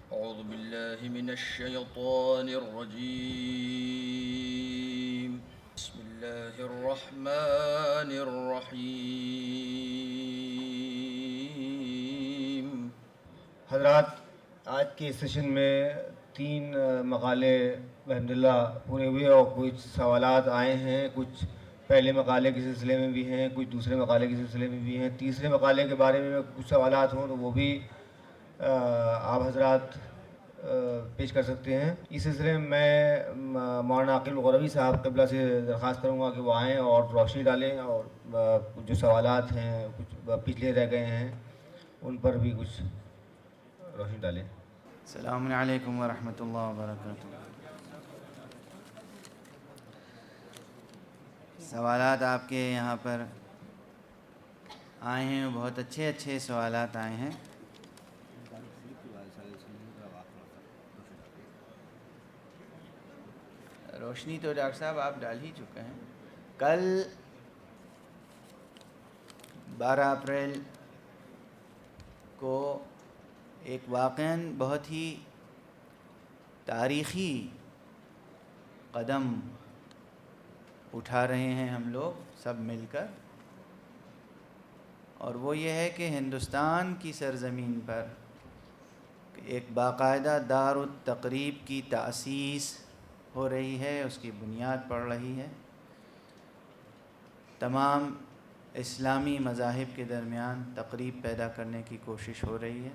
أعوذ بالله من الشيطان الرجيم. بسم الله الرحمن الرحيم. حضرات، آج کے سیشن میں 3 مقالے الحمدللہ پورے ہوئے اور کچھ سوالات آئے ہیں. کچھ پہلے مقالے کے سلسلے میں بھی ہیں، کچھ دوسرے مقالے کے سلسلے میں بھی ہیں. تیسرے مقالے کے بارے میں کچھ سوالات ہوں تو وہ بھی آپ حضرات پیش کر سکتے ہیں. اس سلسلے میں میں مولانا عاقل غروی صاحب قبلہ سے درخواست کروں گا کہ وہ آئیں اور روشنی ڈالیں، اور جو سوالات ہیں کچھ پچھلے رہ گئے ہیں ان پر بھی کچھ روشنی ڈالیں. السلام علیکم ورحمۃ اللہ وبرکاتہ. سوالات آپ کے یہاں پر آئے ہیں، بہت اچھے اچھے سوالات آئے ہیں. روشنی تو ڈاکٹر صاحب آپ ڈال ہی چکے ہیں. کل 12 اپریل کو ایک واقعاً بہت ہی تاریخی قدم اٹھا رہے ہیں ہم لوگ سب مل کر، اور وہ یہ ہے کہ ہندوستان کی سرزمین پر ایک باقاعدہ دار التقریب کی تأسیس ہو رہی ہے، اس کی بنیاد پڑ رہی ہے. تمام اسلامی مذاہب کے درمیان تقریب پیدا کرنے کی کوشش ہو رہی ہے،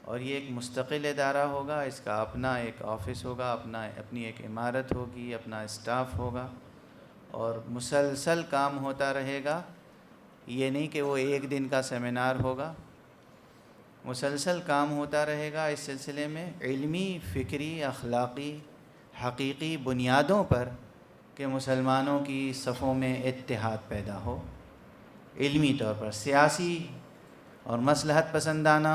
اور یہ ایک مستقل ادارہ ہوگا. اس کا اپنا ایک آفس ہوگا، اپنی ایک عمارت ہوگی، اپنا اسٹاف ہوگا، اور مسلسل کام ہوتا رہے گا. یہ نہیں کہ وہ ایک دن کا سیمینار ہوگا، مسلسل کام ہوتا رہے گا اس سلسلے میں، علمی، فکری، اخلاقی، حقیقی بنیادوں پر کہ مسلمانوں کی صفوں میں اتحاد پیدا ہو. علمی طور پر سیاسی اور مصلحت پسندانہ،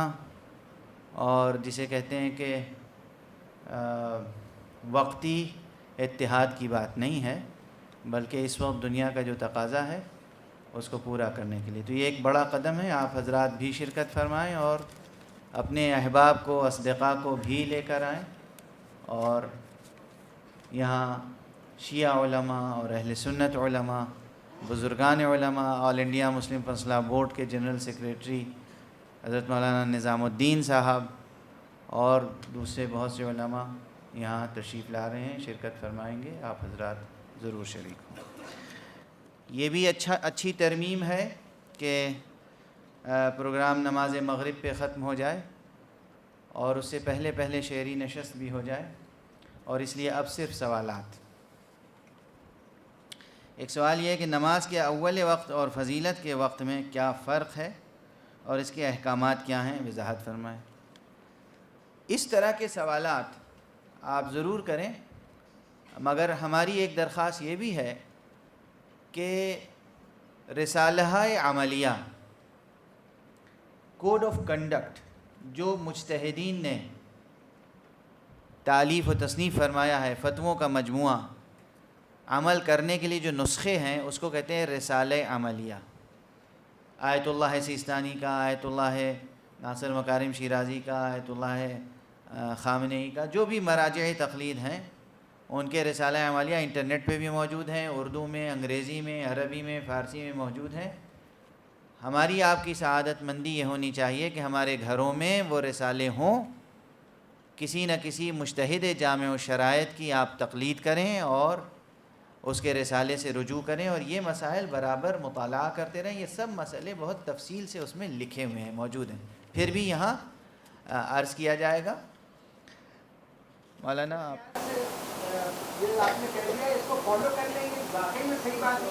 اور جسے کہتے ہیں کہ وقتی اتحاد کی بات نہیں ہے، بلکہ اس وقت دنیا کا جو تقاضا ہے اس کو پورا کرنے کے لیے. تو یہ ایک بڑا قدم ہے. آپ حضرات بھی شرکت فرمائیں اور اپنے احباب کو، اصدقاء کو بھی لے کر آئیں. اور یہاں شیعہ علماء اور اہل سنت علماء، بزرگان علماء، آل انڈیا مسلم فضلہ بورڈ کے جنرل سیکریٹری حضرت مولانا نظام الدین صاحب اور دوسرے بہت سے علماء یہاں تشریف لا رہے ہیں، شرکت فرمائیں گے. آپ حضرات ضرور شریک ہوں. یہ بھی اچھی ترمیم ہے کہ پروگرام نماز مغرب پہ ختم ہو جائے اور اس سے پہلے شعری نشست بھی ہو جائے، اور اس لیے اب صرف سوالات. ایک سوال یہ ہے کہ نماز کے اول وقت اور فضیلت کے وقت میں کیا فرق ہے اور اس کے احکامات کیا ہیں، وضاحت فرمائیں. اس طرح کے سوالات آپ ضرور کریں، مگر ہماری ایک درخواست یہ بھی ہے کہ رسالہ عملیہ، کوڈ آف کنڈکٹ جو مجتہدین نے تالیف و تصنیف فرمایا ہے، فتووں کا مجموعہ، عمل کرنے کے لیے جو نسخے ہیں اس کو کہتے ہیں رسالہ عملیہ. آیت اللہ سیستانی کا، آیت اللہ ناصر مکارم شیرازی کا، آیت اللہ خامنئی کا، جو بھی مراجع تقلید ہیں ان کے رسالہ عملیہ انٹرنیٹ پہ بھی موجود ہیں، اردو میں، انگریزی میں، عربی میں، فارسی میں موجود ہیں. ہماری آپ کی سعادت مندی یہ ہونی چاہیے کہ ہمارے گھروں میں وہ رسالے ہوں، کسی نہ کسی مجتہد جامع الشرائط کی آپ تقلید کریں اور اس کے رسالے سے رجوع کریں، اور یہ مسائل برابر مطالعہ کرتے رہیں. یہ سب مسئلے بہت تفصیل سے اس میں لکھے ہوئے ہیں، موجود ہیں، پھر بھی یہاں عرض کیا جائے گا. مولانا آپ یہ آپ نے کہہ دیا، اس کو فالو کر لیں گے، واقعی میں صحیح بات ہے.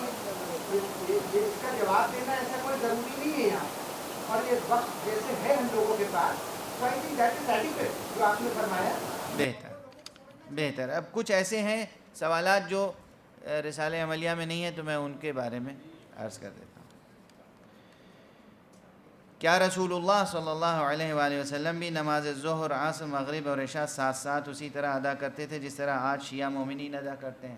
اس کا جواب دینا ایسا کوئی ضروری نہیں ہے یہاں، اور یہ وقت جیسے ہے ہم لوگوں کے پاس، تو I think that is adequate جو آپ نے فرمایا. بہتر. اب کچھ ایسے ہیں سوالات جو رسالہ عملیہ میں نہیں ہیں، تو میں ان کے بارے میں عرض کر دیتا ہوں. کیا رسول اللہ صلی اللہ علیہ وآلہ وسلم بھی نماز ظہر، عصر، مغرب اور عشاء ساتھ ساتھ اسی طرح ادا کرتے تھے جس طرح آج شیعہ مومنین ادا کرتے ہیں؟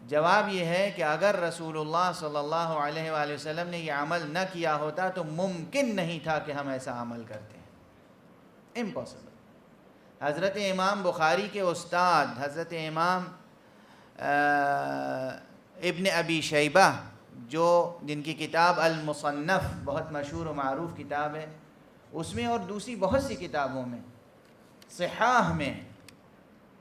جواب یہ ہے کہ اگر رسول اللہ صلی اللہ علیہ وآلہ وسلم نے یہ عمل نہ کیا ہوتا تو ممکن نہیں تھا کہ ہم ایسا عمل کرتے ہیں. امپاسبل۔ حضرت امام بخاری کے استاد حضرت امام ابن ابی شیبہ جن کی کتاب المصنف بہت مشہور و معروف کتاب ہے، اس میں اور دوسری بہت سی کتابوں میں صحاح میں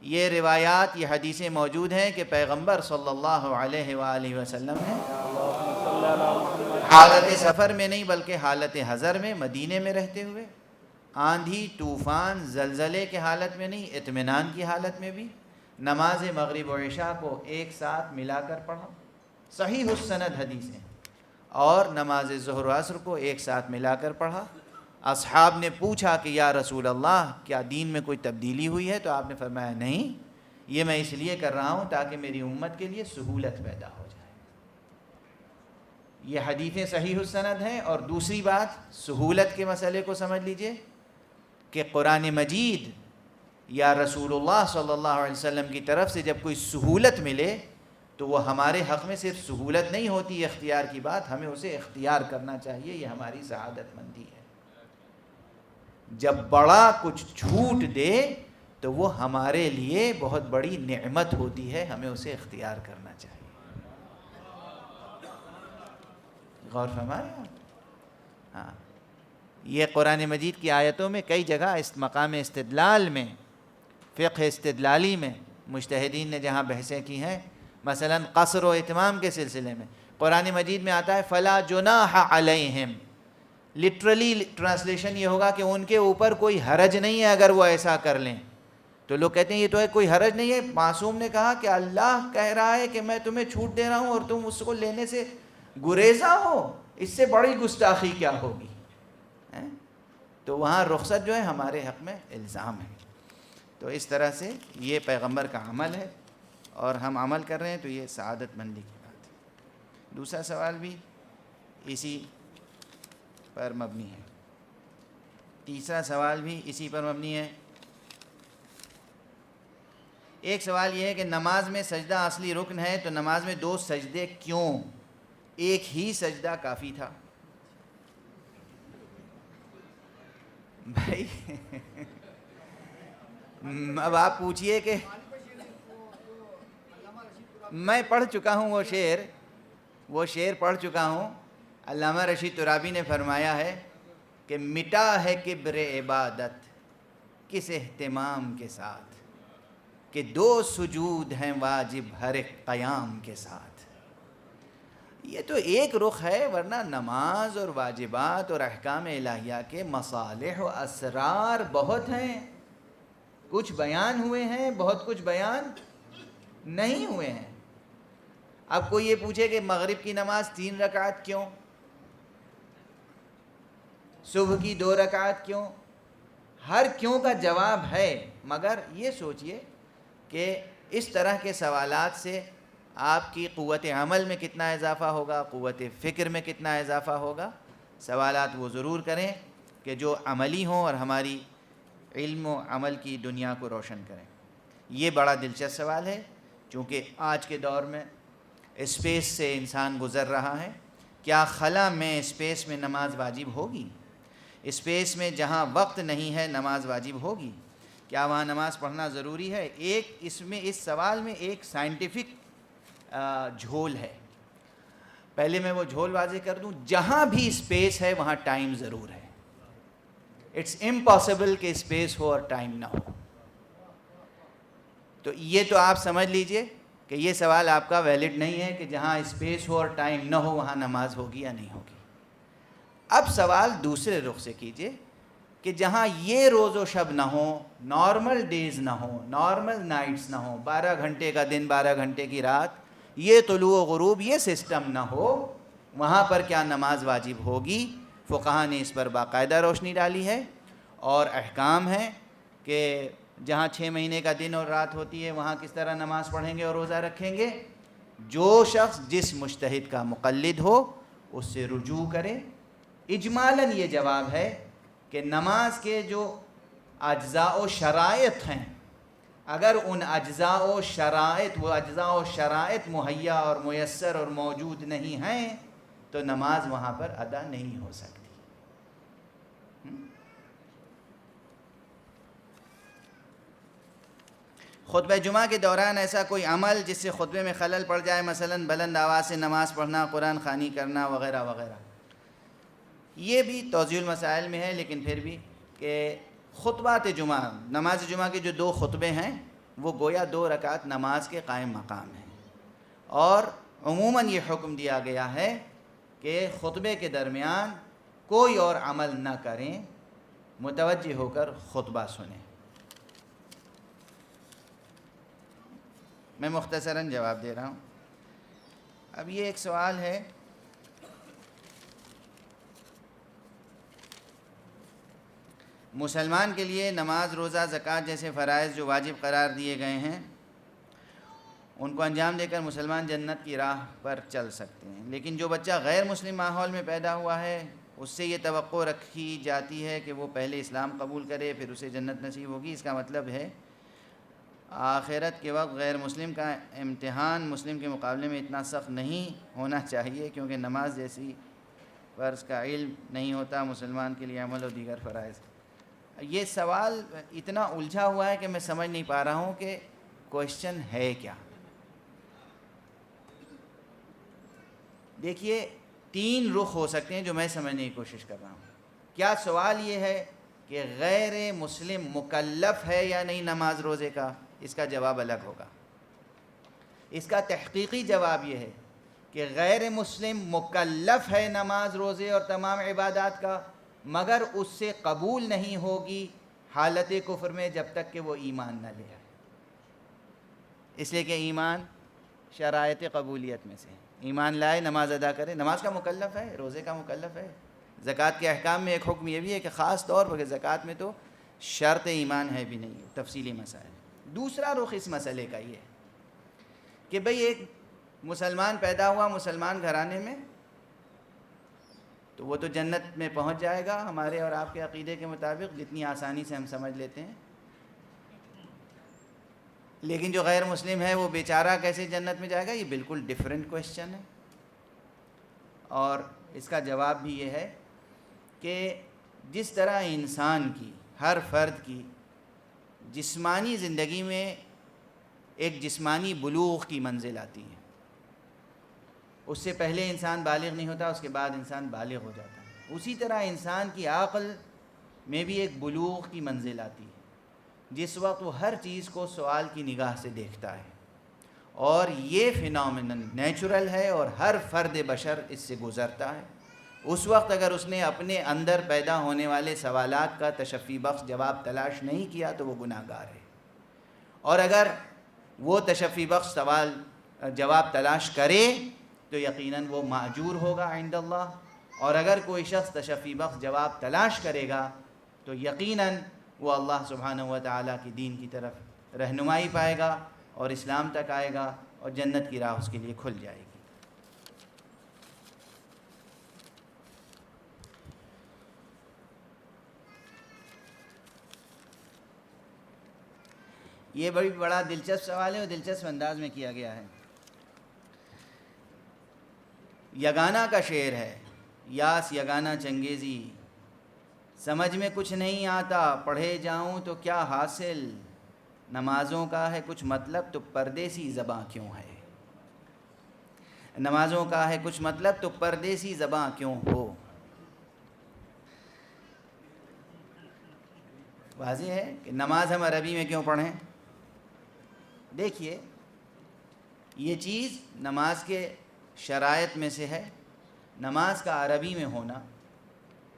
یہ روایات، یہ حدیثیں موجود ہیں کہ پیغمبر صلی اللہ علیہ وآلہ وسلم نے حالت سفر میں نہیں بلکہ حالت حضر میں، مدینے میں رہتے ہوئے، آندھی طوفان زلزلے کے حالت میں نہیں، اطمینان کی حالت میں بھی نماز مغرب و عشاء کو ایک ساتھ ملا کر پڑھا، صحیح السند حدیثیں، اور نماز ظہر و عصر کو ایک ساتھ ملا کر پڑھا۔ اصحاب نے پوچھا کہ یا رسول اللہ کیا دین میں کوئی تبدیلی ہوئی ہے؟ تو آپ نے فرمایا نہیں، یہ میں اس لیے کر رہا ہوں تاکہ میری امت کے لیے سہولت پیدا ہو جائے۔ یہ حدیثیں صحیح السند ہیں۔ اور دوسری بات، سہولت کے مسئلے کو سمجھ لیجئے کہ قرآن مجید یا رسول اللہ صلی اللہ علیہ وسلم کی طرف سے جب کوئی سہولت ملے تو وہ ہمارے حق میں صرف سہولت نہیں ہوتی، اختیار کی بات، ہمیں اسے اختیار کرنا چاہیے، یہ ہماری سعادت مندی ہے۔ جب بڑا کچھ چھوٹ دے تو وہ ہمارے لیے بہت بڑی نعمت ہوتی ہے، ہمیں اسے اختیار کرنا چاہیے۔ غور فرمائیں آپ۔ ہاں، یہ قرآن مجید کی آیتوں میں کئی جگہ اس مقام استدلال میں، فقہ استدلالی میں مجتہدین نے جہاں بحثیں کی ہیں، مثلا قصر و اتمام کے سلسلے میں قرآن مجید میں آتا ہے فلا جناح علیہم، لٹرلی ٹرانسلیشن یہ ہوگا کہ ان کے اوپر کوئی حرج نہیں ہے اگر وہ ایسا کر لیں۔ تو لوگ کہتے ہیں یہ تو ہے کوئی حرج نہیں ہے، معصوم نے کہا کہ اللہ کہہ رہا ہے کہ میں تمہیں چھوٹ دے رہا ہوں اور تم اس کو لینے سے گریزاں ہو، اس سے بڑی گستاخی کیا ہوگی؟ تو وہاں رخصت جو ہے ہمارے حق میں الزام ہے۔ تو اس طرح سے یہ پیغمبر کا عمل ہے اور ہم عمل کر رہے ہیں، تو یہ سعادت مندی کی بات ہے۔ دوسرا سوال بھی اسی پر مبنی ہے، تیسرا سوال بھی اسی پر مبنی ہے۔ ایک سوال یہ ہے کہ نماز میں سجدہ اصلی رکن ہے تو نماز میں 2 سجدے کیوں؟ ایک ہی سجدہ کافی تھا۔ بھائی اب آپ پوچھئے کہ میں پڑھ چکا ہوں وہ شعر پڑھ چکا ہوں۔ علامہ رشید ترابی نے فرمایا ہے کہ مٹا ہے کبر عبادت کس اہتمام کے ساتھ، کہ 2 سجود ہیں واجب ہر ایک قیام کے ساتھ۔ یہ تو ایک رخ ہے، ورنہ نماز اور واجبات اور احکام الہیہ کے مصالح و اسرار بہت ہیں، کچھ بیان ہوئے ہیں، بہت کچھ بیان نہیں ہوئے ہیں۔ اب کوئی یہ پوچھے کہ مغرب کی نماز 3 رکعت کیوں، صبح کی 2 رکعت کیوں؟ ہر کیوں کا جواب ہے، مگر یہ سوچئے کہ اس طرح کے سوالات سے آپ کی قوت عمل میں کتنا اضافہ ہوگا، قوت فکر میں کتنا اضافہ ہوگا۔ سوالات وہ ضرور کریں کہ جو عملی ہوں اور ہماری علم و عمل کی دنیا کو روشن کریں۔ یہ بڑا دلچسپ سوال ہے، چونکہ آج کے دور میں اسپیس سے انسان گزر رہا ہے۔ کیا خلا میں اسپیس میں نماز واجب ہوگی؟ اسپیس میں جہاں وقت نہیں ہے نماز واجب ہوگی؟ کیا وہاں نماز پڑھنا ضروری ہے؟ اس سوال میں ایک سائنٹیفک جھول ہے۔ پہلے میں وہ جھول واضح کر دوں، جہاں بھی اسپیس ہے وہاں ٹائم ضرور ہے۔ اٹس امپاسبل کہ اسپیس ہو اور ٹائم نہ ہو۔ تو یہ تو آپ سمجھ لیجئے کہ یہ سوال آپ کا ویلڈ نہیں ہے کہ جہاں اسپیس ہو اور ٹائم نہ ہو وہاں نماز ہوگی یا نہیں ہوگی۔ اب سوال دوسرے رخ سے کیجئے کہ جہاں یہ روز و شب نہ ہو، نارمل ڈیز نہ ہو، نارمل نائٹس نہ ہو، 12 گھنٹے کا دن 12 گھنٹے کی رات، یہ طلوع و غروب یہ سسٹم نہ ہو، وہاں پر کیا نماز واجب ہوگی؟ فقہا نے اس پر باقاعدہ روشنی ڈالی ہے اور احکام ہے کہ جہاں 6 مہینے کا دن اور رات ہوتی ہے وہاں کس طرح نماز پڑھیں گے اور روزہ رکھیں گے۔ جو شخص جس مجتہد کا مقلد ہو اس سے رجوع کرے۔ اجمالاً یہ جواب ہے کہ نماز کے جو اجزاء و شرائط ہیں، اگر ان اجزاء و شرائط مہیا اور میسر اور موجود نہیں ہیں تو نماز وہاں پر ادا نہیں ہو سکتی۔ خطبہ جمعہ کے دوران ایسا کوئی عمل جس سے خطبے میں خلل پڑ جائے، مثلا بلند آواز سے نماز پڑھنا، قرآن خوانی کرنا وغیرہ وغیرہ، یہ بھی توضیح المسائل میں ہے، لیکن پھر بھی کہ خطبات جمعہ، نماز جمعہ کے جو 2 خطبے ہیں وہ گویا 2 رکعت نماز کے قائم مقام ہیں، اور عموماً یہ حکم دیا گیا ہے کہ خطبے کے درمیان کوئی اور عمل نہ کریں، متوجہ ہو کر خطبہ سنیں۔ میں مختصراً جواب دے رہا ہوں۔ اب یہ ایک سوال ہے، مسلمان کے لیے نماز، روزہ، زکوٰۃ جیسے فرائض جو واجب قرار دیے گئے ہیں ان کو انجام دے کر مسلمان جنت کی راہ پر چل سکتے ہیں، لیکن جو بچہ غیر مسلم ماحول میں پیدا ہوا ہے اس سے یہ توقع رکھی جاتی ہے کہ وہ پہلے اسلام قبول کرے پھر اسے جنت نصیب ہوگی۔ اس کا مطلب ہے آخرت کے وقت غیر مسلم کا امتحان مسلم کے مقابلے میں اتنا سخت نہیں ہونا چاہیے، کیونکہ نماز جیسی فرض کا علم نہیں ہوتا مسلمان کے لیے عمل و دیگر فرائض۔ یہ سوال اتنا الجھا ہوا ہے کہ میں سمجھ نہیں پا رہا ہوں کہ کوشچن ہے کیا۔ دیکھیے 3 رخ ہو سکتے ہیں جو میں سمجھنے کی کوشش کر رہا ہوں۔ کیا سوال یہ ہے کہ غیر مسلم مکلف ہے یا نہیں نماز روزے کا؟ اس کا جواب الگ ہوگا۔ اس کا تحقیقی جواب یہ ہے کہ غیر مسلم مکلف ہے نماز روزے اور تمام عبادات کا، مگر اس سے قبول نہیں ہوگی حالت کفر میں جب تک کہ وہ ایمان نہ لے آئے، اس لیے کہ ایمان شرائط قبولیت میں سے ہے۔ ایمان لائے، نماز ادا کرے، نماز کا مکلف ہے، روزے کا مکلف ہے۔ زکوٰۃ کے احکام میں ایک حکم یہ بھی ہے کہ خاص طور پر زکوٰۃ میں تو شرط ایمان ہے بھی نہیں، تفصیلی مسائل۔ دوسرا رخ اس مسئلے کا یہ ہے کہ بھئی ایک مسلمان پیدا ہوا مسلمان گھرانے میں تو وہ تو جنت میں پہنچ جائے گا ہمارے اور آپ کے عقیدے کے مطابق، جتنی آسانی سے ہم سمجھ لیتے ہیں، لیکن جو غیر مسلم ہے وہ بیچارہ کیسے جنت میں جائے گا؟ یہ بالکل ڈیفرنٹ کویشچن ہے، اور اس کا جواب بھی یہ ہے کہ جس طرح انسان کی، ہر فرد کی جسمانی زندگی میں ایک جسمانی بلوغ کی منزل آتی ہے، اس سے پہلے انسان بالغ نہیں ہوتا، اس کے بعد انسان بالغ ہو جاتا ہے، اسی طرح انسان کی عقل میں بھی ایک بلوغ کی منزل آتی ہے جس وقت وہ ہر چیز کو سوال کی نگاہ سے دیکھتا ہے، اور یہ فینومینن نیچرل ہے اور ہر فرد بشر اس سے گزرتا ہے۔ اس وقت اگر اس نے اپنے اندر پیدا ہونے والے سوالات کا تشفی بخش جواب تلاش نہیں کیا تو وہ گناہ گار ہے، اور اگر وہ تشفی بخش جواب تلاش کرے تو یقیناً وہ ماجور ہوگا عند اللہ، اور اگر کوئی شخص تشفی بخش جواب تلاش کرے گا تو یقیناً وہ اللہ سبحانہ و تعالیٰ کی دین کی طرف رہنمائی پائے گا اور اسلام تک آئے گا، اور جنت کی راہ اس کے لیے کھل جائے گی۔ یہ بڑا دلچسپ سوال ہے اور دلچسپ انداز میں کیا گیا ہے۔ یگانہ کا شعر ہے، یاس یگانہ چنگیزی، سمجھ میں کچھ نہیں آتا پڑھے جاؤں تو کیا حاصل، نمازوں کا ہے کچھ مطلب تو پردیسی زباں کیوں ہے، نمازوں کا ہے کچھ مطلب تو پردیسی زباں کیوں ہو۔ واضح ہے کہ نماز ہم عربی میں کیوں پڑھیں؟ دیکھیے یہ چیز نماز کے شرائط میں سے ہے، نماز کا عربی میں ہونا،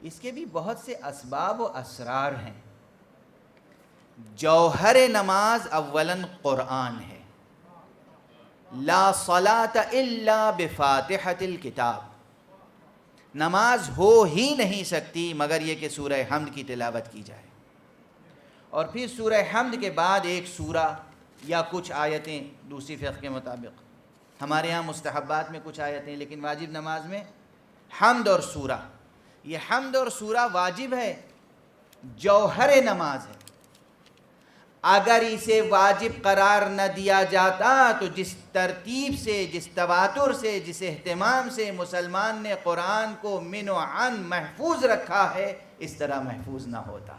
اس کے بھی بہت سے اسباب و اسرار ہیں۔ جوہر نماز اولاً قرآن ہے، لا صلاۃ الا بفاتحۃ الکتاب، نماز ہو ہی نہیں سکتی مگر یہ کہ سورہ حمد کی تلاوت کی جائے، اور پھر سورہ حمد کے بعد ایک سورہ یا کچھ آیتیں دوسری فقہ کے مطابق، ہمارے ہاں مستحبات میں کچھ آیتیں، لیکن واجب نماز میں حمد اور سورہ۔ یہ حمد اور سورہ واجب ہے، جوہر نماز ہے۔ اگر اسے واجب قرار نہ دیا جاتا تو جس ترتیب سے، جس تواتر سے، جس اہتمام سے مسلمان نے قرآن کو من و عن محفوظ رکھا ہے، اس طرح محفوظ نہ ہوتا۔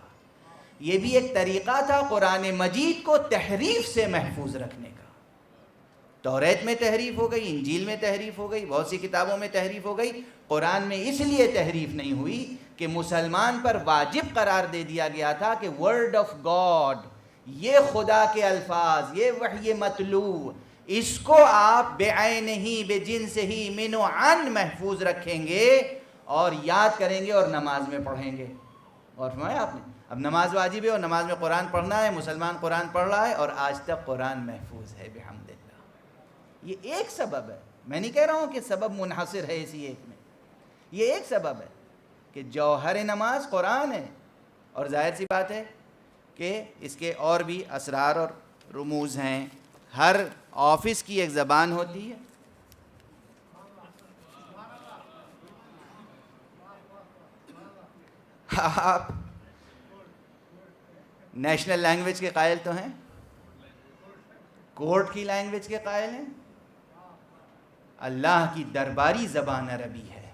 یہ بھی ایک طریقہ تھا قرآن مجید کو تحریف سے محفوظ رکھنے کا۔ توریت میں تحریف ہو گئی، انجیل میں تحریف ہو گئی، بہت سی کتابوں میں تحریف ہو گئی، قرآن میں اس لیے تحریف نہیں ہوئی کہ مسلمان پر واجب قرار دے دیا گیا تھا کہ ورڈ آف گاڈ، یہ خدا کے الفاظ، یہ وحی مطلوع، اس کو آپ بعینہ بجنسہ من و عن محفوظ رکھیں گے اور یاد کریں گے اور نماز میں پڑھیں گے۔ اور فرمایا آپ نے اب نماز واجب ہے اور نماز میں قرآن پڑھنا ہے، مسلمان قرآن پڑھ رہا ہے اور آج تک قرآن محفوظ ہے بحمد اللہ۔ یہ ایک سبب ہے، میں نہیں کہہ رہا ہوں کہ سبب منحصر ہے اسی ایک میں، یہ ایک سبب ہے کہ جوہر نماز قرآن ہے، اور ظاہر سی بات ہے کہ اس کے اور بھی اسرار اور رموز ہیں۔ ہر آفس کی ایک زبان ہوتی ہے، آپ نیشنل لینگویج کے قائل تو ہیں، کورٹ کی لینگویج کے قائل ہیں، اللہ کی درباری زبان عربی ہے،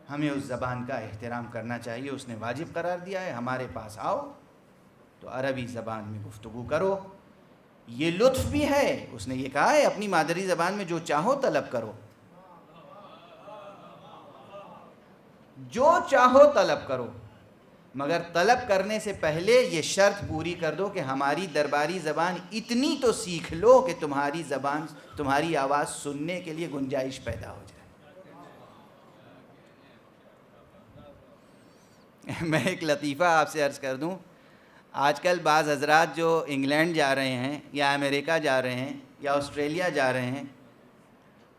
ہمیں اس زبان کا احترام کرنا چاہیے، اس نے واجب قرار دیا ہے۔ ہمارے پاس آؤ تو عربی زبان میں گفتگو کرو، یہ لطف بھی ہے، اس نے یہ کہا ہے اپنی مادری زبان میں جو چاہو طلب کرو، جو چاہو طلب کرو، مگر طلب کرنے سے پہلے یہ شرط پوری کر دو کہ ہماری درباری زبان اتنی تو سیکھ لو کہ تمہاری زبان، تمہاری آواز سننے کے لیے گنجائش پیدا ہو جائے۔ میں ایک لطیفہ آپ سے عرض کر دوں، آج کل بعض حضرات جو انگلینڈ جا رہے ہیں یا امریکہ جا رہے ہیں یا آسٹریلیا جا رہے ہیں،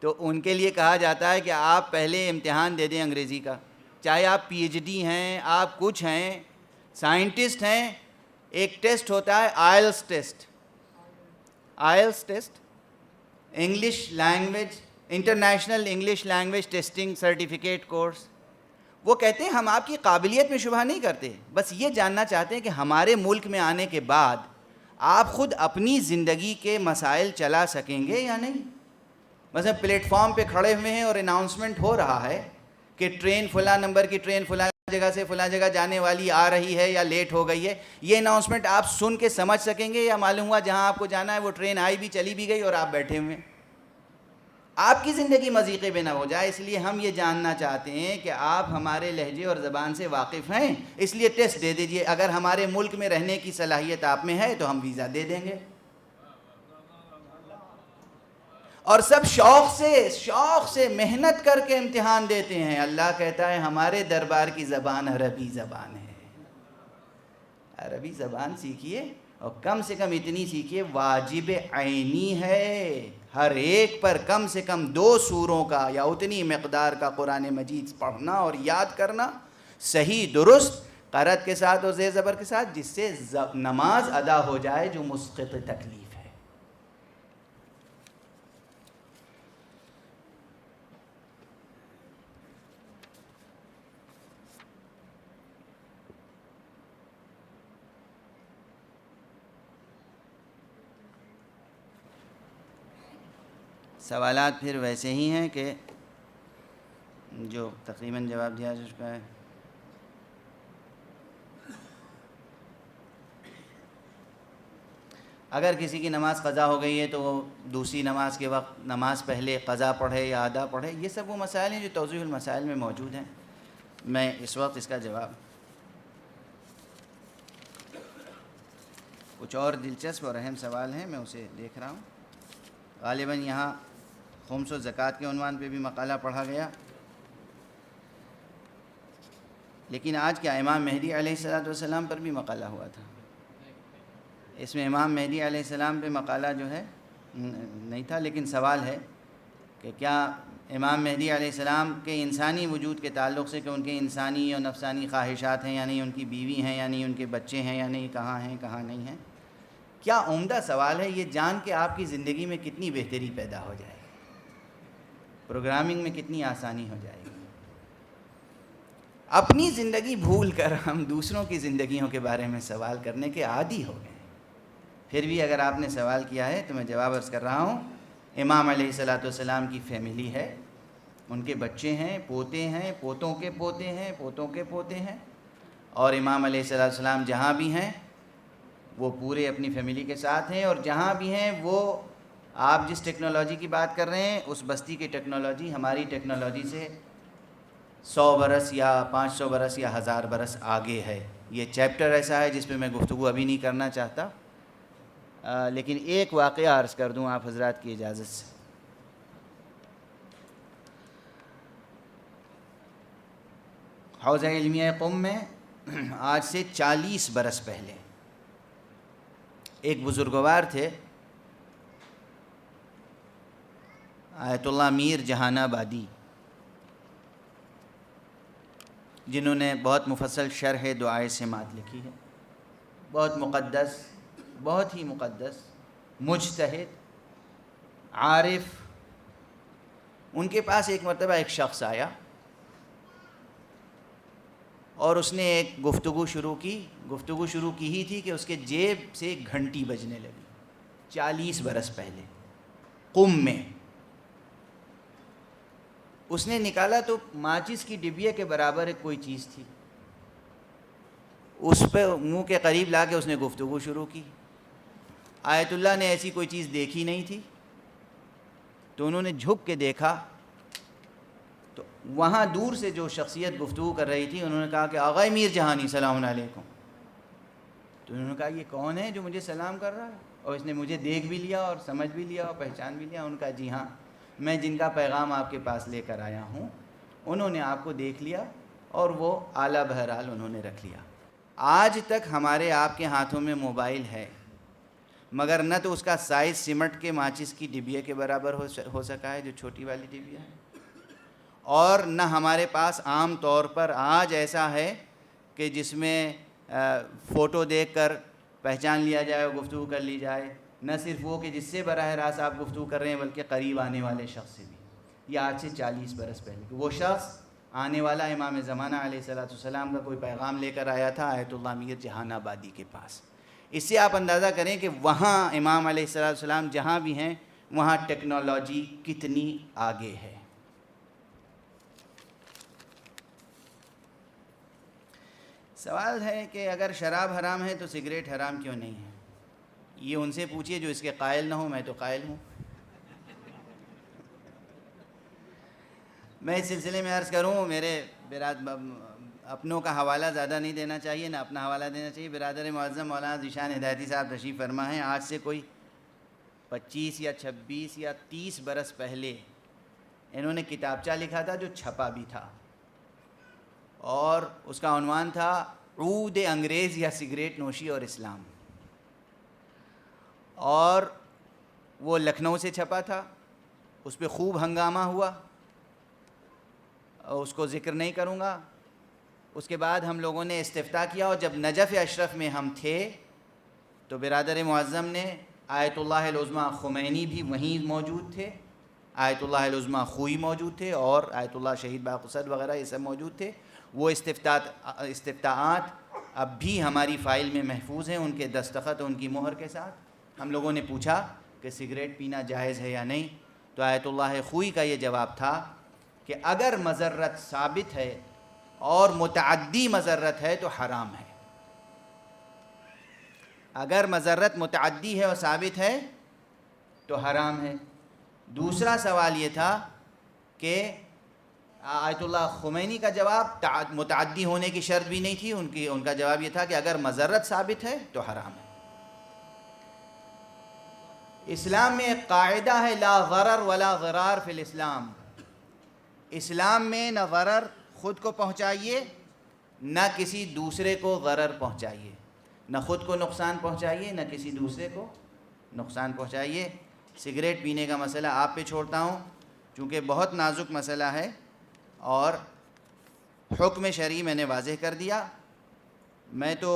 تو ان کے لیے کہا جاتا ہے کہ آپ پہلے امتحان دے دیں انگریزی کا، چاہے آپ پی ایچ ڈی ہیں، آپ کچھ ہیں، سائنٹسٹ ہیں، ایک ٹیسٹ ہوتا ہے IELTS test, IELTS test, English language, international English language testing certificate course. وہ کہتے ہیں ہم آپ کی قابلیت میں شبہ نہیں کرتے، بس یہ جاننا چاہتے ہیں کہ ہمارے ملک میں آنے کے بعد آپ خود اپنی زندگی کے مسائل چلا سکیں گے یا نہیں۔ مثلا پلیٹ فارم پہ کھڑے ہوئے ہیں اور اناؤنسمنٹ ہو رہا ہے کہ ٹرین فلاں نمبر کی ٹرین فلاں جگہ سے فلاں جگہ جانے والی آ رہی ہے یا لیٹ ہو گئی ہے، یہ اناؤنسمنٹ آپ سن کے سمجھ سکیں گے، یا معلوم ہوا جہاں آپ کو جانا ہے وہ ٹرین آئی بھی چلی بھی گئی اور آپ بیٹھے ہوئے ہیں، آپ کی زندگی مضیقے میں نہ ہو جائے۔ اس لیے ہم یہ جاننا چاہتے ہیں کہ آپ ہمارے لہجے اور زبان سے واقف ہیں، اس لیے ٹیسٹ دے دیجئے، اگر ہمارے ملک میں رہنے کی صلاحیت آپ میں ہے تو ہم ویزا دے دیں گے۔ اور سب شوق سے محنت کر کے امتحان دیتے ہیں۔ اللہ کہتا ہے ہمارے دربار کی زبان عربی زبان ہے، عربی زبان سیکھیے، اور کم سے کم اتنی سیکھیے، واجب عینی ہے، ہر ایک پر کم سے کم 2 سوروں کا یا اتنی مقدار کا قرآن مجید پڑھنا اور یاد کرنا، صحیح درست قرأت کے ساتھ اور زیر زبر کے ساتھ، جس سے نماز ادا ہو جائے جو مسقط تکلیف ہے۔ سوالات پھر ویسے ہی ہیں کہ جو تقریباً جواب دیا جا چکا ہے۔ اگر کسی کی نماز قضا ہو گئی ہے تو وہ دوسری نماز کے وقت نماز پہلے قضا پڑھے یا ادا پڑھے، یہ سب وہ مسائل ہیں جو توضیح المسائل میں موجود ہیں۔ میں اس وقت اس کا جواب، کچھ اور دلچسپ اور اہم سوال ہیں، میں اسے دیکھ رہا ہوں۔ غالباً یہاں خمس و زکوٰۃ کے عنوان پہ بھی مقالہ پڑھا گیا، لیکن آج کیا امام مہدی علیہ السلام پر بھی مقالہ ہوا تھا؟ اس میں امام مہدی علیہ السلام پہ مقالہ جو ہے نہیں تھا، لیکن سوال ہے کہ کیا امام مہدی علیہ السلام کے انسانی وجود کے تعلق سے کہ ان کے انسانی اور نفسانی خواہشات ہیں یا نہیں، ان کی بیوی ہیں یا نہیں، ان کے بچے ہیں یا نہیں، کہاں ہیں کہاں نہیں ہیں۔ کیا عمدہ سوال ہے یہ جان کے آپ کی زندگی میں کتنی بہتری پیدا ہو جائے گی، پروگرامنگ میں کتنی آسانی ہو جائے گی۔ اپنی زندگی بھول کر ہم دوسروں کی زندگیوں کے بارے میں سوال کرنے کے عادی ہو گئے۔ پھر بھی اگر آپ نے سوال کیا ہے تو میں جواب عرض کر رہا ہوں، امام علیہ السلام کی فیملی ہے، ان کے بچے ہیں، پوتے ہیں، پوتوں کے پوتے ہیں، پوتوں کے پوتے ہیں، اور امام علیہ السلام جہاں بھی ہیں وہ پورے اپنی فیملی کے ساتھ ہیں، اور جہاں بھی ہیں وہ آپ جس ٹیکنالوجی کی بات کر رہے ہیں اس بستی کی ٹیکنالوجی ہماری ٹیکنالوجی سے 100 برس یا 500 برس یا 1000 برس آگے ہے۔ یہ چیپٹر ایسا ہے جس پہ میں گفتگو ابھی نہیں کرنا چاہتا، لیکن ایک واقعہ عرض کر دوں آپ حضرات کی اجازت سے۔ حوزہ علمیہ قم میں آج سے 40 برس پہلے ایک بزرگوار تھے، آیت اللہ میر جہان آبادی، جنہوں نے بہت مفصل شرح دعائے سماعت لکھی ہے، بہت مقدس، بہت ہی مقدس، مجتہد، عارف۔ ان کے پاس ایک مرتبہ ایک شخص آیا اور اس نے ایک گفتگو شروع کی ہی تھی کہ اس کے جیب سے ایک گھنٹی بجنے لگی، 40 برس پہلے قم میں۔ اس نے نکالا تو ماچس کی ڈبیا کے برابر ایک کوئی چیز تھی، اس پہ منہ کے قریب لا کے اس نے گفتگو شروع کی۔ آیت اللہ نے ایسی کوئی چیز دیکھی نہیں تھی، تو انہوں نے جھک کے دیکھا تو وہاں دور سے جو شخصیت گفتگو کر رہی تھی انہوں نے کہا کہ آغا میر جہانی سلام علیکم۔ تو انہوں نے کہا یہ کون ہے جو مجھے سلام کر رہا ہے؟ اور اس نے مجھے دیکھ بھی لیا اور سمجھ بھی لیا اور پہچان بھی لیا۔ ان کا جی ہاں، میں جن کا پیغام آپ کے پاس لے کر آیا ہوں انہوں نے آپ کو دیکھ لیا اور وہ اعلیٰ بہرحال انہوں نے رکھ لیا۔ آج تک ہمارے آپ کے ہاتھوں میں موبائل ہے، مگر نہ تو اس کا سائز سمٹ کے ماچس کی ڈبیا کے برابر ہو سکا ہے جو چھوٹی والی ڈبیا ہے، اور نہ ہمارے پاس عام طور پر آج ایسا ہے کہ جس میں فوٹو دیکھ کر پہچان لیا جائے اور گفتگو کر لی جائے۔ نہ صرف وہ کہ جس سے براہ راست آپ گفتگو کر رہے ہیں بلکہ قریب آنے والے شخص سے بھی۔ یہ آج سے 40 برس پہلے کہ وہ شخص آنے والا امام زمانہ علیہ السلام کا کوئی پیغام لے کر آیا تھا آیت اللہ میر جہان آبادی کے پاس۔ اس سے آپ اندازہ کریں کہ وہاں امام علیہ السلام جہاں بھی ہیں وہاں ٹیکنالوجی کتنی آگے ہے۔ سوال ہے کہ اگر شراب حرام ہے تو سگریٹ حرام کیوں نہیں ہے؟ یہ ان سے پوچھئے جو اس کے قائل نہ ہوں، میں تو قائل ہوں۔ میں اس سلسلے میں عرض کروں، میرے اپنوں کا حوالہ زیادہ نہیں دینا چاہیے، نہ اپنا حوالہ دینا چاہیے۔ برادر معظم مولانا ذیشان ہدایتی صاحب تشریف فرما ہیں، آج سے کوئی 25 یا 26 یا 30 برس پہلے انہوں نے کتابچہ لکھا تھا جو چھپا بھی تھا، اور اس کا عنوان تھا عود انگریز یا سگریٹ نوشی اور اسلام، اور وہ لکھنؤ سے چھپا تھا۔ اس پہ خوب ہنگامہ ہوا، اس کو ذکر نہیں کروں گا۔ اس کے بعد ہم لوگوں نے استفتاء کیا، اور جب نجف اشرف میں ہم تھے تو برادر معظم نے آیت اللہ العظمیٰ خمینی بھی وہیں موجود تھے، آیت اللہ العظمیٰ خوئی موجود تھے، اور آیت اللہ شہید باقصد وغیرہ یہ سب موجود تھے۔ وہ استفتاءات اب بھی ہماری فائل میں محفوظ ہیں، ان کے دستخط ان کی مہر کے ساتھ۔ ہم لوگوں نے پوچھا کہ سگریٹ پینا جائز ہے یا نہیں، تو آیت اللہ خوئی کا یہ جواب تھا کہ اگر مضرت ثابت ہے اور متعدی مضرت ہے تو حرام ہے۔ اگر مضرت متعدی ہے اور ثابت ہے تو حرام ہے۔ دوسرا سوال یہ تھا کہ آیت اللہ خمینی کا جواب متعدی ہونے کی شرط بھی نہیں تھی، ان کا جواب یہ تھا کہ اگر مضرت ثابت ہے تو حرام ہے۔ اسلام میں ایک قاعدہ ہے، لا غرر ولا ضرار فی الاسلام۔ اسلام میں نہ غرر خود کو پہنچائیے نہ کسی دوسرے کو غرر پہنچائیے، نہ خود کو نقصان پہنچائیے نہ کسی دوسرے کو نقصان پہنچائیے۔ سگریٹ پینے کا مسئلہ آپ پہ چھوڑتا ہوں، چونکہ بہت نازک مسئلہ ہے اور حکم شرعی میں نے واضح کر دیا۔ میں تو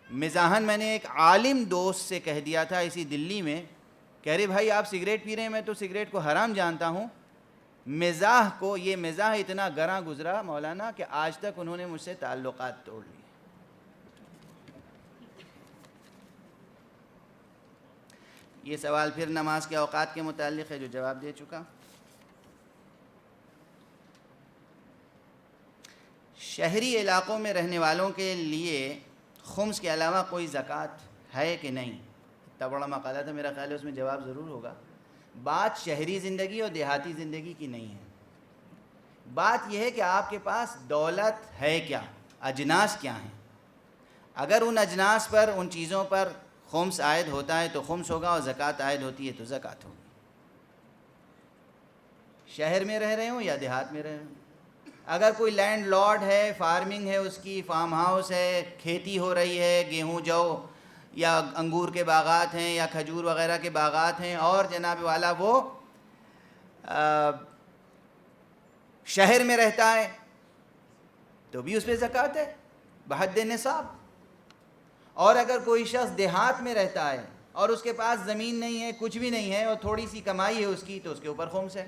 مزاحاً میں نے ایک عالم دوست سے کہہ دیا تھا اسی دلی میں، کہہ رہے بھائی آپ سگریٹ پی رہے ہیں، میں تو سگریٹ کو حرام جانتا ہوں۔ مزاح کو یہ مزاح اتنا گراں گزرا مولانا کہ آج تک انہوں نے مجھ سے تعلقات توڑ لیے۔ یہ سوال پھر نماز کے اوقات کے متعلق ہے جو جواب دے چکا۔ شہری علاقوں میں رہنے والوں کے لیے خمس کے علاوہ کوئی زکوٰۃ ہے کہ نہیں؟ اتنا بڑا مقالہ تھا، میرا خیال ہے اس میں جواب ضرور ہوگا۔ بات شہری زندگی اور دیہاتی زندگی کی نہیں ہے، بات یہ ہے کہ آپ کے پاس دولت ہے کیا، اجناس کیا ہیں۔ اگر ان اجناس پر، ان چیزوں پر خمس عائد ہوتا ہے تو خمس ہوگا، اور زکوٰۃ عائد ہوتی ہے تو زکوٰۃ ہوگی، شہر میں رہ رہے ہوں یا دیہات میں رہ رہے ہوں۔ اگر کوئی لینڈ لارڈ ہے، فارمنگ ہے، اس کی فارم ہاؤس ہے، کھیتی ہو رہی ہے، گیہوں جو یا انگور کے باغات ہیں یا کھجور وغیرہ کے باغات ہیں، اور جناب والا وہ شہر میں رہتا ہے تو بھی اس پہ زکوٰۃ ہے بحد نصاب۔ اور اگر کوئی شخص دیہات میں رہتا ہے اور اس کے پاس زمین نہیں ہے، کچھ بھی نہیں ہے، اور تھوڑی سی کمائی ہے اس کی، تو اس کے اوپر خمس ہے۔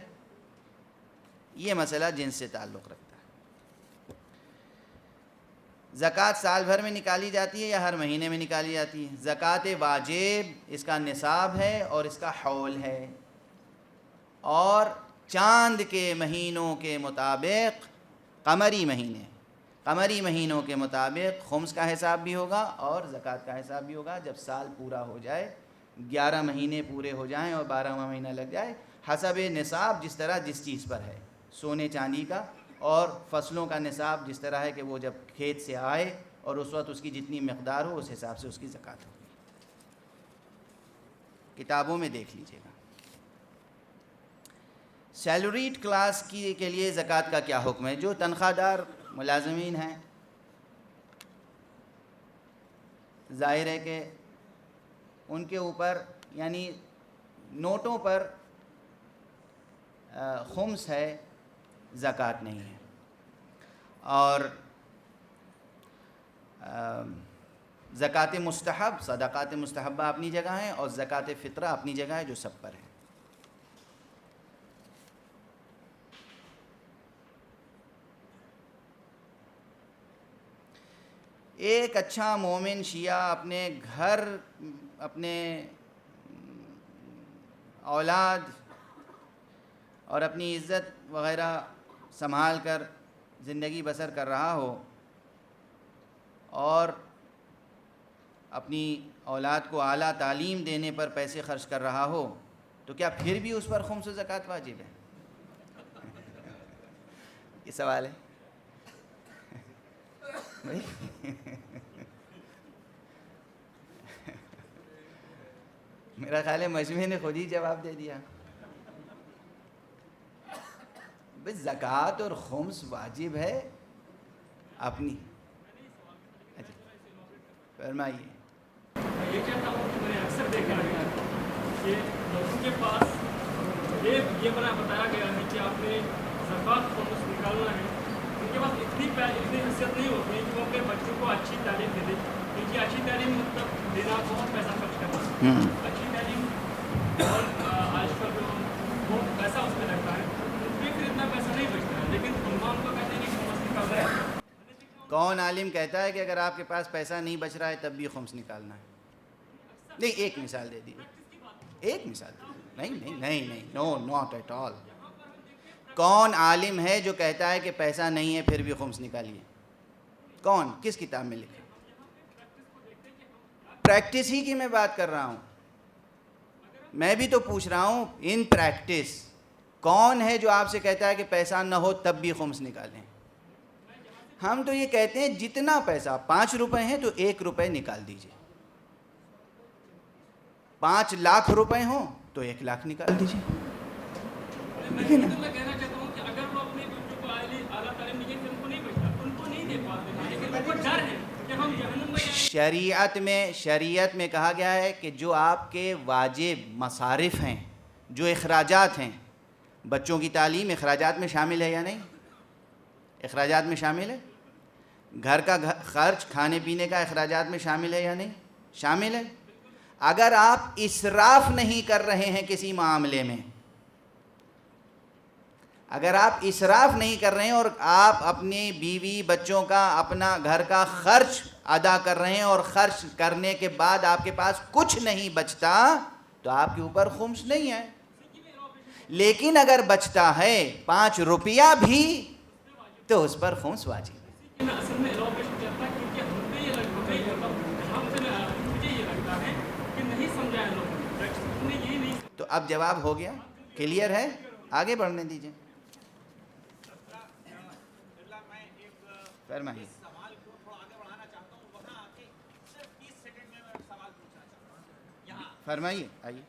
یہ مسئلہ جنس سے تعلق رکھتا ہے۔ زکوٰۃ سال بھر میں نکالی جاتی ہے یا ہر مہینے میں نکالی جاتی ہے؟ زکوٰۃ واجب اس کا نصاب ہے اور اس کا حول ہے، اور چاند کے مہینوں کے مطابق، قمری مہینوں کے مطابق خمس کا حساب بھی ہوگا اور زکوٰۃ کا حساب بھی ہوگا۔ جب سال پورا ہو جائے، 11 مہینے پورے ہو جائیں اور 12واں مہینہ لگ جائے، حسب نصاب جس طرح جس چیز پر ہے، سونے چاندی کا، اور فصلوں کا نصاب جس طرح ہے کہ وہ جب کھیت سے آئے اور اس وقت اس کی جتنی مقدار ہو اس حساب سے اس کی زکوٰۃ ہوگی۔ کتابوں میں دیکھ لیجئے گا۔ سیلریڈ کلاس کے لیے زکوٰۃ کا کیا حکم ہے؟ جو تنخواہ دار ملازمین ہیں، ظاہر ہے کہ ان کے اوپر یعنی نوٹوں پر خمس ہے، زکوٰۃ نہیں ہے۔ اور زکوٰۃ مستحب، صدقات مستحبہ اپنی جگہ ہیں، اور زکوٰۃ فطرہ اپنی جگہ ہے جو سب پر ہے۔ ایک اچھا مومن شیعہ اپنے گھر، اپنے اولاد اور اپنی عزت وغیرہ سنبھال کر زندگی بسر کر رہا ہو، اور اپنی اولاد کو اعلیٰ تعلیم دینے پر پیسے خرچ کر رہا ہو، تو کیا پھر بھی اس پر خمس و زکوٰۃ واجب ہے؟ یہ سوال ہے۔ میرا خیال ہے مجمع نے خود ہی جواب دے دیا۔ بس زکوٰۃ اور خمس واجب ہے اپنی۔ اچھا فرمائیے۔ یہ کہتا ہوں کہ میں نے اکثر دیکھا ہے کہ لوگوں کے پاس یہ بتایا گیا ہے کہ آپ نے زکوٰۃ خمس نکالنا ہے، ان کے پاس اتنی حیثیت نہیں ہوتی ہے کہ وہ اپنے بچوں کو اچھی تعلیم دے دیں، کیونکہ اچھی تعلیم مطلب دینا بہت پیسہ خرچ کرنا، اچھی تعلیم اور آج کل جو بہت پیسہ اس میں لگتا ہے، ان پہ پھر اتنا پیسہ نہیں بچتا ہے، لیکن ان کو کہتے ہیں کہ خمس نکال رہے ہیں۔ کون عالم کہتا ہے کہ اگر آپ کے پاس پیسہ نہیں بچ رہا ہے تب بھی خمس نکالنا ہے؟ نہیں، ایک مثال دے دیجیے، ایک مثال دے دیجیے۔ نہیں، نو ناٹ ایٹ آل۔ کون عالم ہے جو کہتا ہے کہ پیسہ نہیں ہے پھر بھی خمس نکالیے؟ کون؟ کس کتاب میں لکھا؟ پریکٹس ہی کی میں بات کر رہا ہوں، میں بھی تو پوچھ رہا ہوں ان پریکٹس کون ہے جو آپ سے کہتا ہے کہ پیسہ نہ ہو تب بھی خمس نکالیں؟ ہم تو یہ کہتے ہیں جتنا پیسہ، 5 روپے ہیں تو 1 روپے نکال دیجئے، 5 لاکھ روپے ہوں تو 1 لاکھ نکال دیجئے۔ میں کہنا چاہتا ہوں کہ اگر وہ اپنے بچوں کو اعلیٰ تعلیم نہیں دیتے، ان کو نہیں بچتا، ان کو نہیں دے پاتے، لیکن ان کو ڈر ہے کہ ہم جہنم میں۔ شریعت میں کہا گیا ہے کہ جو آپ کے واجب مصارف ہیں، جو اخراجات ہیں، بچوں کی تعلیم اخراجات میں شامل ہے یا نہیں؟ اخراجات میں شامل ہے۔ گھر کا خرچ، کھانے پینے کا اخراجات میں شامل ہے یا نہیں؟ شامل ہے۔ اگر آپ اسراف نہیں کر رہے ہیں کسی معاملے میں، اگر آپ اسراف نہیں کر رہے ہیں اور آپ اپنی بیوی بچوں کا، اپنا گھر کا خرچ ادا کر رہے ہیں، اور خرچ کرنے کے بعد آپ کے پاس کچھ نہیں بچتا، تو آپ کے اوپر خمس نہیں ہے۔ لیکن اگر بچتا ہے 5 روپیہ بھی تو اس پر خمس واجب ہے۔ اصل میں الوکیشن چلتا ہے کیونکہ ہمیں یہ مجھے یہ لگتا ہے کہ نہیں سمجھا ہے لوگوں نے یہی نہیں. تو اب جواب ہو گیا, کلیئر ہے, آگے بڑھنے دیجیے. فرمائیے. سوال کو تھوڑا آگے بڑھانا چاہتا ہوں, وہاں آ کے صرف 30 سیکنڈ میں سوال پوچھنا چاہتا ہوں. یہاں فرمائیے, آئیے.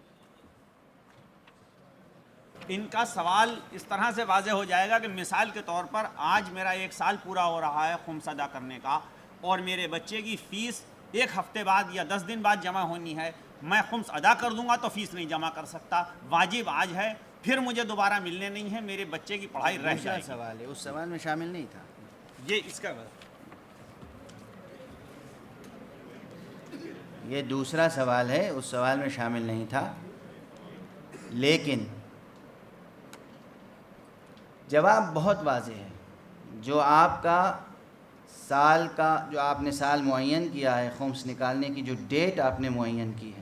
ان کا سوال اس طرح سے واضح ہو جائے گا کہ مثال کے طور پر آج میرا 1 سال پورا ہو رہا ہے خمس ادا کرنے کا, اور میرے بچے کی فیس 1 ہفتے بعد یا 10 دن بعد جمع ہونی ہے. میں خمس ادا کر دوں گا تو فیس نہیں جمع کر سکتا, واجب آج ہے, پھر مجھے دوبارہ ملنے نہیں ہے, میرے بچے کی پڑھائی رہ دوسرا جائے گی. سوال ہے, اس سوال میں شامل نہیں تھا یہ اس کا یہ دوسرا سوال ہے, اس سوال میں شامل نہیں تھا. لیکن جواب بہت واضح ہے. جو آپ کا سال کا, جو آپ نے سال معین کیا ہے خمس نکالنے کی, جو ڈیٹ آپ نے معین کی ہے,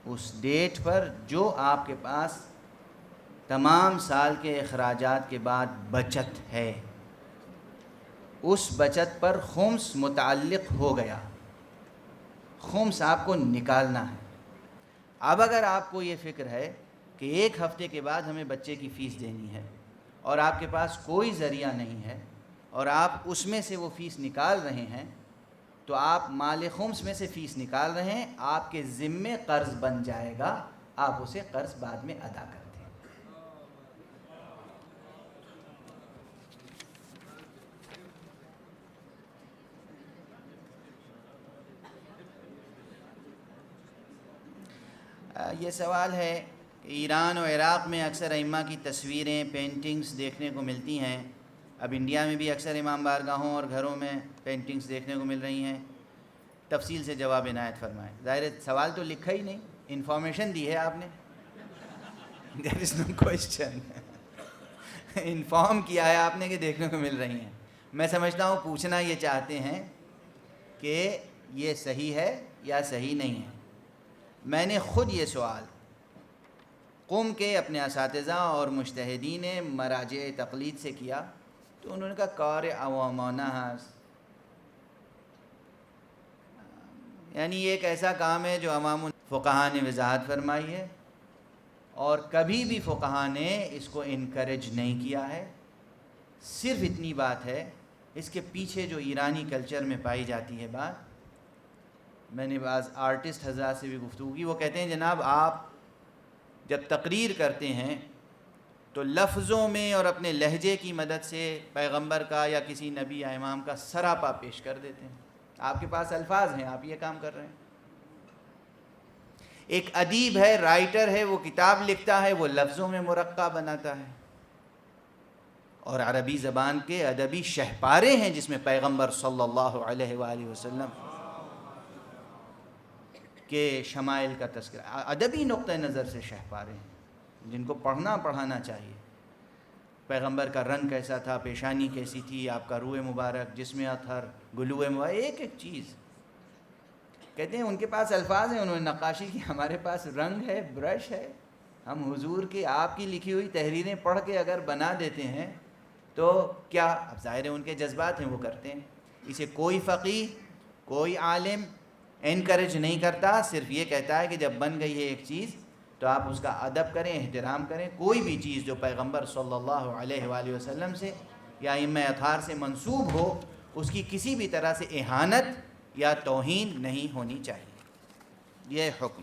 اس ڈیٹ پر جو آپ کے پاس تمام سال کے اخراجات کے بعد بچت ہے, اس بچت پر خمس متعلق ہو گیا. خمس آپ کو نکالنا ہے. اب اگر آپ کو یہ فکر ہے کہ 1 ہفتے کے بعد ہمیں بچے کی فیس دینی ہے اور آپ کے پاس کوئی ذریعہ نہیں ہے اور آپ اس میں سے وہ فیس نکال رہے ہیں, تو آپ مال خمس میں سے فیس نکال رہے ہیں, آپ کے ذمے قرض بن جائے گا, آپ اسے قرض بعد میں ادا کرتے ہیں. یہ سوال ہے کہ ایران و عراق میں اکثر ائمہ کی تصویریں, پینٹنگز دیکھنے کو ملتی ہیں. اب انڈیا میں بھی اکثر امام بارگاہوں اور گھروں میں پینٹنگز دیکھنے کو مل رہی ہیں. تفصیل سے جواب عنایت فرمائیں. ظاہر سوال تو لکھا ہی نہیں, انفارمیشن دی ہے آپ نے. دیر از نو کوشچن. انفارم کیا ہے آپ نے کہ دیکھنے کو مل رہی ہیں. میں سمجھتا ہوں پوچھنا یہ چاہتے ہیں کہ یہ صحیح ہے یا صحیح نہیں ہے. میں نے خود یہ سوال قم کے اپنے اساتذہ اور مجتہدین مراجع تقلید سے کیا, تو انہوں نے کہا کار عوامانہ ہے, یعنی یہ ایک ایسا کام ہے جو عوام فقہاء نے وضاحت فرمائی ہے, اور کبھی بھی فقہاء نے اس کو انکریج نہیں کیا ہے. صرف اتنی بات ہے, اس کے پیچھے جو ایرانی کلچر میں پائی جاتی ہے بات, میں نے بعض آرٹسٹ حضرات سے بھی گفتگو کی, وہ کہتے ہیں جناب آپ جب تقریر کرتے ہیں تو لفظوں میں اور اپنے لہجے کی مدد سے پیغمبر کا یا کسی نبی یا امام کا سراپا پیش کر دیتے ہیں. آپ کے پاس الفاظ ہیں, آپ یہ کام کر رہے ہیں. ایک ادیب ہے, رائٹر ہے, وہ کتاب لکھتا ہے, وہ لفظوں میں مرقع بناتا ہے, اور عربی زبان کے ادبی شہپارے ہیں جس میں پیغمبر صلی اللہ علیہ وآلہ وسلم کے شمائل کا تذکرہ, ادبی نقطہ نظر سے شہپارے ہیں جن کو پڑھانا چاہیے. پیغمبر کا رنگ کیسا تھا, پیشانی کیسی تھی, آپ کا روح مبارک, جسم اطہر, گلوئے مبارک, ایک ایک چیز. کہتے ہیں ان کے پاس الفاظ ہیں, انہوں نے نقاشی کی, ہمارے پاس رنگ ہے, برش ہے, ہم حضور کی آپ کی لکھی ہوئی تحریریں پڑھ کے اگر بنا دیتے ہیں تو کیا, اب ظاہر ہے ان کے جذبات ہیں وہ کرتے ہیں. اسے کوئی فقیہ, کوئی عالم انکریج نہیں کرتا, صرف یہ کہتا ہے کہ جب بن گئی ہے ایک چیز تو آپ اس کا ادب کریں, احترام کریں. کوئی بھی چیز جو پیغمبر صلی اللہ علیہ وآلہ وسلم سے یا ائمہ اطہار سے منسوب ہو, اس کی کسی بھی طرح سے اہانت یا توہین نہیں ہونی چاہیے. یہ حکم.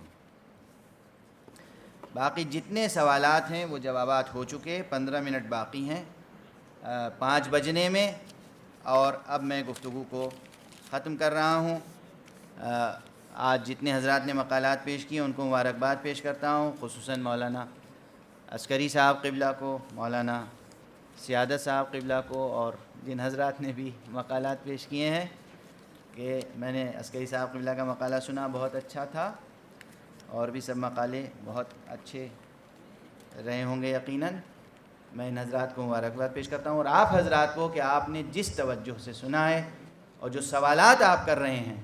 باقی جتنے سوالات ہیں وہ جوابات ہو چکے, 15 منٹ باقی ہیں 5 بجنے میں, اور اب میں گفتگو کو ختم کر رہا ہوں. آج جتنے حضرات نے مقالات پیش کیے ان کو مبارکباد پیش کرتا ہوں, خصوصاً مولانا عسکری صاحب قبلہ کو, مولانا سیادت صاحب قبلہ کو, اور جن حضرات نے بھی مقالات پیش کیے ہیں. کہ میں نے عسکری صاحب قبلہ کا مقالہ سنا, بہت اچھا تھا, اور بھی سب مقالے بہت اچھے رہے ہوں گے یقیناً. میں ان حضرات کو مبارکباد پیش کرتا ہوں, اور آپ حضرات کو کہ آپ نے جس توجہ سے سنا ہے اور جو سوالات آپ کر رہے ہیں.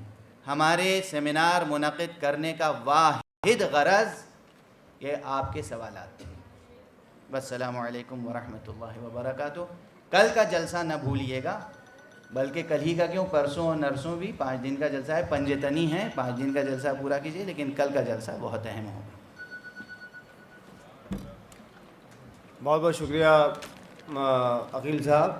ہمارے سیمینار منعقد کرنے کا واحد غرض یہ آپ کے سوالات تھے. السلام علیکم ورحمۃ اللہ وبرکاتہ. کل کا جلسہ نہ بھولیے گا, بلکہ کل ہی کا کیوں، پرسوں اور نرسوں بھی 5 دن کا جلسہ ہے، پنجتنی ہے، 5 دن کا جلسہ پورا کیجیے، لیکن کل کا جلسہ بہت اہم ہوگا۔ بہت بہت شکریہ عقیل صاحب۔